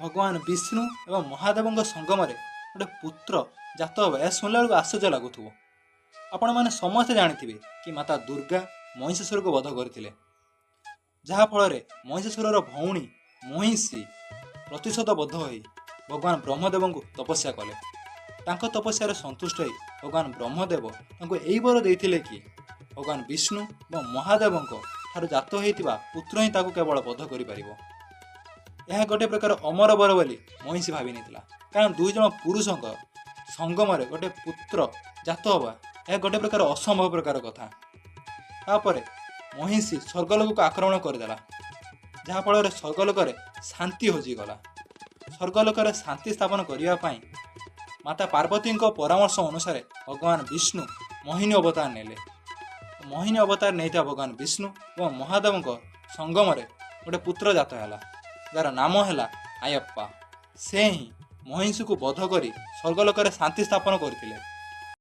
ଭଗବାନ ବିଷ୍ଣୁ ଏବଂ ମହାଦେବଙ୍କ ସଙ୍ଗମରେ ଗୋଟେ ପୁତ୍ର ଜାତ ହେବ, ଏହା ଶୁଣିଲା ବେଳକୁ ଆଶ୍ଚର୍ଯ୍ୟ ଲାଗୁଥିବ। ଆପଣମାନେ ସମସ୍ତେ ଜାଣିଥିବେ କି ମାତା ଦୁର୍ଗା ମହିଷାସୁରକୁ ବଧ କରିଥିଲେ, ଯାହାଫଳରେ ମହିଷାସୁରର ଭଉଣୀ ମହିଷୀ ପ୍ରତିଶୋଧବଦ୍ଧ ହୋଇ ଭଗବାନ ବ୍ରହ୍ମଦେବଙ୍କୁ ତପସ୍ୟା କଲେ। ତାଙ୍କ ତପସ୍ୟାରେ ସନ୍ତୁଷ୍ଟ ହୋଇ ଭଗବାନ ବ୍ରହ୍ମଦେବ ତାଙ୍କୁ ଏହି ବର ଦେଇଥିଲେ କି ଭଗବାନ ବିଷ୍ଣୁ ଏବଂ ମହାଦେବଙ୍କ ଠାରୁ ଜାତ ହୋଇଥିବା ପୁତ୍ର ହିଁ ତାକୁ କେବଳ ବଧ କରିପାରିବ। ଏହା ଗୋଟିଏ ପ୍ରକାର ଅମର ବର ବୋଲି ମହିଷୀ ଭାବି ନେଇଥିଲା, କାରଣ ଦୁଇ ଜଣ ପୁରୁଷଙ୍କ ସଙ୍ଗମରେ ଗୋଟେ ପୁତ୍ର ଜାତ ହେବା ଏହା ଗୋଟିଏ ପ୍ରକାର ଅସମ୍ଭବ ପ୍ରକାର କଥା। ତାପରେ ମହିଷୀ ସ୍ୱର୍ଗଲୋକକୁ ଆକ୍ରମଣ କରିଦେଲା, ଯାହାଫଳରେ ସ୍ୱର୍ଗଲୋକରେ ଶାନ୍ତି ହଜିଗଲା। ସ୍ୱର୍ଗଲୋକରେ ଶାନ୍ତି ସ୍ଥାପନ କରିବା ପାଇଁ ମାତା ପାର୍ବତୀଙ୍କ ପରାମର୍ଶ ଅନୁସାରେ ଭଗବାନ ବିଷ୍ଣୁ ମୋହିନୀ ଅବତାର ନେଲେ। ମୋହିନୀ ଅବତାର ନେଇଥିବା ଭଗବାନ ବିଷ୍ଣୁ ଏବଂ ମହାଦେବଙ୍କ ସଙ୍ଗମରେ ଗୋଟେ ପୁତ୍ର ଜାତ ହେଲା, ଯାହାର ନାମ ହେଲା ଆୟପ୍ପା। ସେ ହିଁ ମହିଷୀକୁ ବଧ କରି ସ୍ୱର୍ଗଲୋକରେ ଶାନ୍ତି ସ୍ଥାପନ କରିଥିଲେ।